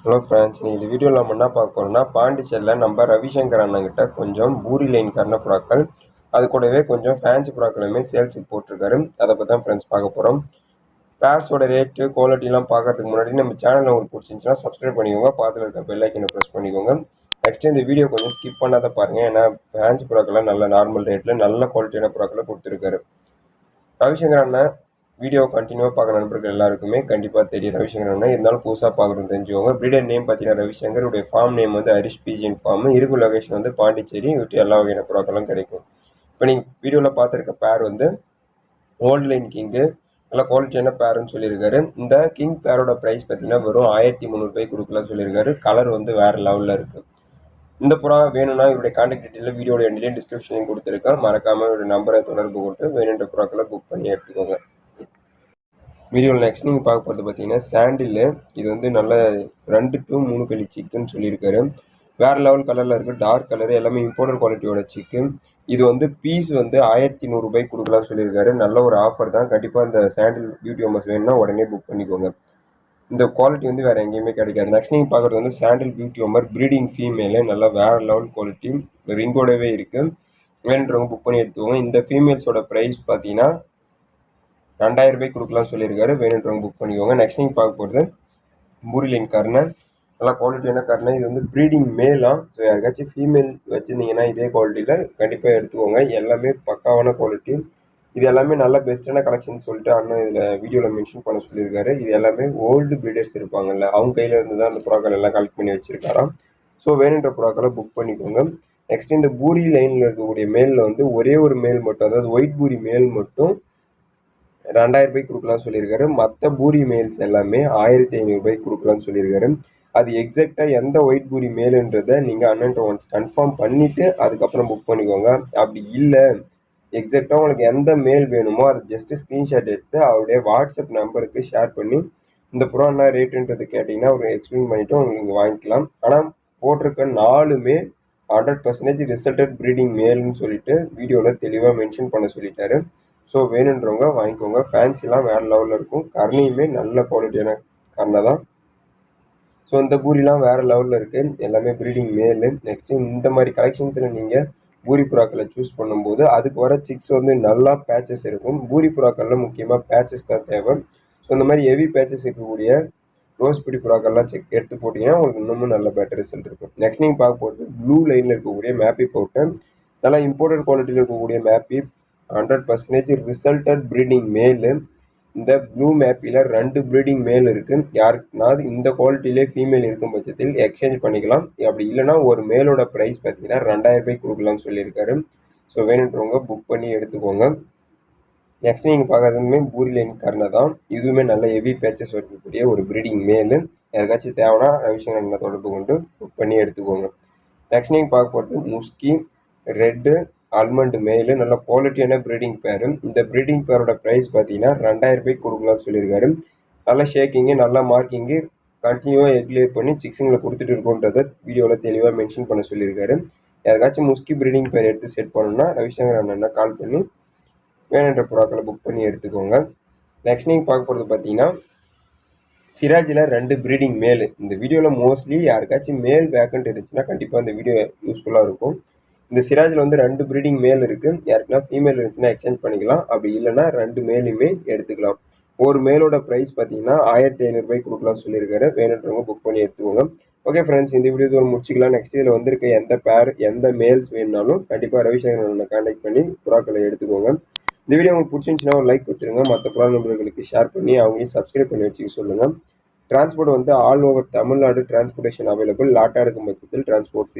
Hello friends, இந்த வீடியோவில் நம்ம என்ன பார்க்க போகிறோம்னா, பாண்டிச்சேரியில் நம்ம ரவிசங்கர் அண்ணங்கிட்ட கொஞ்சம் பூரி லைன் கர்ண புறாக்கள், அது கூடவே கொஞ்சம் ஃபேன்சி புறாக்களுமே சேல்ஸுக்கு போட்டிருக்காரு. அதை பற்றி தான் ஃப்ரெண்ட்ஸ் பார்க்க போகிறோம். பேர்ஸோட ரேட்டு குவாலிட்டிலாம் பார்க்கறதுக்கு முன்னாடி நம்ம சேனலில் உங்களுக்கு பிடிச்சிருந்துச்சுன்னா சப்ஸ்கிரைப் பண்ணிக்கோங்க, பார்த்துல இருக்க பெல் ஐக்கனை ப்ரெஸ் பண்ணிக்கோங்க. நெக்ஸ்ட் இந்த வீடியோ கொஞ்சம் ஸ்கிப் பண்ணாத பாருங்கள், ஏன்னா ஃபேன்சி புறாக்கெல்லாம் நல்ல நார்மல் ரேட்டில் நல்ல குவாலிட்டியான புறாக்களை கொடுத்துருக்காரு. ரவிசங்கர் அண்ணன் வீடியோ கண்டினியூவாக பார்க்குற நண்பர்கள் எல்லாருக்குமே கண்டிப்பாக தெரியும் ரவிசங்கர் அண்ணன். இருந்தாலும் புதுசாக பார்க்குறது தெரிஞ்சுக்கோங்க. பிரீடர் நேம் பார்த்தீங்கன்னா ரவிசங்கருடைய ஃபார்ம் நேம் வந்து ஹரிஷ் பிஜிஎன் ஃபார்ம். இருக்கும் லொகேஷன் வந்து பாண்டிச்சேரி. இவற்று எல்லா வகையான புறாக்களும் கிடைக்கும். இப்போ நீங்கள் வீடியோவில் பார்த்துருக்க பேர் வந்து ஓல்டு லைன் கிங்கு, நல்லா குவாலிட்டியான பேருன்னு சொல்லியிருக்காரு. இந்த கிங் பேரோட ப்ரைஸ் பார்த்தீங்கன்னா வெறும் 1300 கொடுக்கலாம்னு சொல்லியிருக்காரு. கலர் வந்து வேறு லெவலில் இருக்குது. இந்த புறா வேணும்னா இவருடைய கான்டாக்ட் டீட்டெயில் வீடியோட எண்ட்லேயும் டிஸ்கிரிப்ஷனையும் கொடுத்துருக்கேன். மறக்காமல் இவருடைய நம்பரை தொடர்பு கொண்டு வேணுன்ற புறாக்களை புக் பண்ணி எடுத்துக்கோங்க. வீடியோவில் நெக்ஸ்ட் நீங்கள் பார்க்க போகிறது பார்த்தீங்கன்னா சாண்டில். இது வந்து நல்ல 2 to 3 களி சிக்குன்னு சொல்லியிருக்காரு. வேறு லெவல் கலரில் இருக்குது, டார்க் கலரு, எல்லாமே இம்போர்ட்டட் குவாலிட்டியோட சிக்கு. இது வந்து பீஸ் வந்து 1100 கொடுக்கலாம்னு சொல்லியிருக்காரு. நல்ல ஒரு ஆஃபர் தான். கண்டிப்பாக இந்த சாண்டில் பியூட்டி ஹோமர்ஸ் வேணும்னா உடனே புக் பண்ணிக்கோங்க. இந்த குவாலிட்டி வந்து வேறு எங்கேயுமே கிடைக்காது. நெக்ஸ்ட் நீங்கள் பார்க்குறது வந்து சாண்டில் பியூட்டி ஹோமர் ப்ரீடிங் ஃபீமேலு, நல்லா வேறு லெவல் குவாலிட்டி, ரிங்கோடவே இருக்குது. வேணுன்றவங்க புக் பண்ணி எடுத்துக்கோங்க. இந்த ஃபீமேல்ஸோட ப்ரைஸ் பார்த்தீங்கன்னா 2000 கொடுக்கலாம்னு சொல்லியிருக்காரு. வேணுன்றவங்க புக் பண்ணிக்கோங்க. நெக்ஸ்ட் நீங்கள் பார்க்க போகிறது பூரி லைன் கர்ணன், நல்லா குவாலிட்டியான கர்ணன். இது வந்து ப்ரீடிங் மேலாம். ஸோ யாருக்காச்சும் ஃபீமேல் வச்சுருந்தீங்கன்னா இதே குவாலிட்டியில் கண்டிப்பாக எடுத்துக்கோங்க. எல்லாமே பக்காவான குவாலிட்டி. இது எல்லாமே நல்ல பெஸ்ட்டான கலெக்ஷன் சொல்லிட்டு அண்ணன் இதில் வீடியோவில் மென்ஷன் பண்ண சொல்லியிருக்காரு. இது எல்லாமே ஓல்டு ப்ரீடர்ஸ் இருப்பாங்கல்ல, அவங்க கையில் இருந்து தான் அந்த புறாக்கள் எல்லாம் கலெக்ட் பண்ணி வச்சுருக்காராம். ஸோ வேணுன்ற புறாக்களை புக் பண்ணிக்கோங்க. நெக்ஸ்ட் இந்த பூரி லைனில் இருக்கக்கூடிய மேலில் வந்து ஒரே ஒரு மேல் மட்டும், அதாவது ஒயிட் பூரி மேல் மட்டும் 2000 கொடுக்கலாம்னு சொல்லியிருக்காரு. மற்ற பூரி மேல்ஸ் எல்லாமே 1500 கொடுக்கலாம்னு சொல்லியிருக்காரு. அது எக்ஸாக்டாக எந்த ஒயிட் பூரி மேலுன்றதை நீங்கள் அண்ணன்ட்ட ஒன்ஸ் கன்ஃபார்ம் பண்ணிவிட்டு அதுக்கப்புறம் புக் பண்ணிக்கோங்க. அப்படி இல்லை, எக்ஸாக்டாக உங்களுக்கு எந்த மேல் வேணுமோ அதை ஜஸ்ட்டு ஸ்க்ரீன்ஷாட் எடுத்து அவருடைய வாட்ஸ்அப் நம்பருக்கு ஷேர் பண்ணி இந்த புறா என்ன ரேட்டுன்றது கேட்டிங்கன்னா அவர் எக்ஸ்பிளைன் பண்ணிவிட்டு உங்களுக்கு நீங்கள் வாங்கிக்கலாம். ஆனால் போட்டிருக்க 4மே 100% ரிசல்டட் ப்ரீடிங் மேல்னு சொல்லிட்டு வீடியோவில் தெளிவாக மென்ஷன் பண்ண சொல்லிட்டாரு. ஸோ வேணுன்றவங்க வாங்கிக்கோங்க. ஃபேன்சிலாம் வேறு லெவலில் இருக்கும். கர்ணியுமே நல்ல குவாலிட்டியான கர்ணை தான். ஸோ இந்த பூரிலாம் வேறு லெவலில் இருக்குது. எல்லாமே ப்ரீடிங் மேலு. நெக்ஸ்ட்டு இந்த மாதிரி கலெக்ஷன்ஸில் நீங்கள் பூரி புறாக்களை சூஸ் பண்ணும்போது அதுக்கு வர சிக்ஸ் வந்து நல்லா பேச்சஸ் இருக்கும். பூரி புறாக்களில் முக்கியமாக பேச்சஸ் தான் தேவை. ஸோ இந்த மாதிரி ஹெவி பேச்சஸ் இருக்கக்கூடிய ரோஸ் பிடி புறாக்கள்லாம் எடுத்து போட்டிங்கன்னா உங்களுக்கு இன்னமும் நல்ல பெட்டர் ரிசல்ட் இருக்கும். நெக்ஸ்ட் நீங்கள் பார்க்க போகிறது ப்ளூ லைனில் இருக்கக்கூடிய மேப்பி பவுடர், நல்லா இம்போர்ட்டட் குவாலிட்டியில் இருக்கக்கூடிய மேப்பி, 100% ரிசல்டட் ப்ரீடிங் மேலு. இந்த ப்ளூ மேப்பில் 2 ப்ரீடிங் மேல் இருக்குது. யாருக்குனாவது இந்த குவாலிட்டியிலே ஃபீமேல் இருக்கும் பட்சத்தில் எக்ஸ்சேஞ்ச் பண்ணிக்கலாம். அப்படி இல்லைனா ஒரு மேலோட ப்ரைஸ் பார்த்தீங்கன்னா 2000 கொடுக்கலாம்னு சொல்லியிருக்காரு. ஸோ வேணுன்றவங்க புக் பண்ணி எடுத்துக்கோங்க. நெக்ஸ்ட் நீங்கள் பார்க்குறதுமே பூரி லைன் கர்ணை தான். இதுவுமே நல்ல ஹெவி பேச்சஸ் இருக்கக்கூடிய ஒரு ப்ரீடிங் மேலு. யாருக்காச்சும் தேவைன்னா ரவிசங்கர் தொடர்பு கொண்டு புக் பண்ணி எடுத்துக்கோங்க. நெக்ஸ்ட் நீங்கள் பார்க்க போகிறது முஸ்கி ரெட்டு ஆல்மண்ட் மேலு, நல்ல குவாலிட்டியான ப்ரீடிங் பேரு. இந்த ப்ரீடிங் பேரோட ப்ரைஸ் பார்த்தீங்கன்னா 2000 கொடுக்கலாம்னு சொல்லியிருக்காரு. நல்ல ஷேக்கிங்கு, நல்ல மார்க்கிங்கு, கண்டினியூவாக எக்லேட் பண்ணி சிக்ஸிங்கில் கொடுத்துட்டு இருக்கோன்றதை வீடியோவில் தெளிவாக மென்ஷன் பண்ண சொல்லியிருக்காரு. யாருக்காச்சும் முஸ்கி ப்ரீடிங் பேர் எடுத்து செட் பண்ணணும்னா ரவிசங்கர் அண்ணனை கால் பண்ணி வேணுன்ற புறாக்களை புக் பண்ணி எடுத்துக்கோங்க. நெக்ஸ்ட் நீங்கள் பார்க்க போகிறது பார்த்தீங்கன்னா சிராஜில் 2 ப்ரீடிங் மேலு. இந்த வீடியோவில் மோஸ்ட்லி யாருக்காச்சும் மேல் வேக்கண்ட் இருந்துச்சுன்னா கண்டிப்பாக இந்த வீடியோ யூஸ்ஃபுல்லாக இருக்கும். இந்த சிராஜில் வந்து 2 ப்ரீடிங் மேல் இருக்குது. யாருக்குன்னா ஃபீமேல் இருந்துச்சுன்னா எக்ஸ்சேஞ்ச் பண்ணிக்கலாம். அப்படி இல்லைனா 2 மேலுமே எடுத்துக்கலாம். ஒரு மேலோட ப்ரைஸ் பார்த்தீங்கன்னா 1500 கொடுக்கலாம்னு சொல்லியிருக்காரு. வேணுன்றவங்க புக் பண்ணி எடுத்துக்கோங்க. ஓகே ஃப்ரெண்ட்ஸ், இந்த வீடியோ இதோட முடிச்சிக்கலாம். நெக்ஸ்ட் இதில் வந்திருக்க எந்த பேர் எந்த மேல்ஸ் வேணுனாலும் கண்டிப்பாக ரவிசங்கரனை கான்டாக்ட் பண்ணி புறாக்களை எடுத்துக்கோங்க. இந்த வீடியோ உங்களுக்கு பிடிச்சிருந்துச்சுன்னா ஒரு லைக் கொடுத்துருங்க. மற்ற புறா நண்பர்களுக்கு ஷேர் பண்ணி அவங்களையும் சப்ஸ்கிரைப் பண்ணி வச்சுக்க சொல்லுங்கள். டிரான்ஸ்போர்ட் வந்து all over Tamil Nadu transportation available. லாட்டாக இருக்கும் பட்சத்தில் டிரான்ஸ்போர்ட் ஃப்ரீ.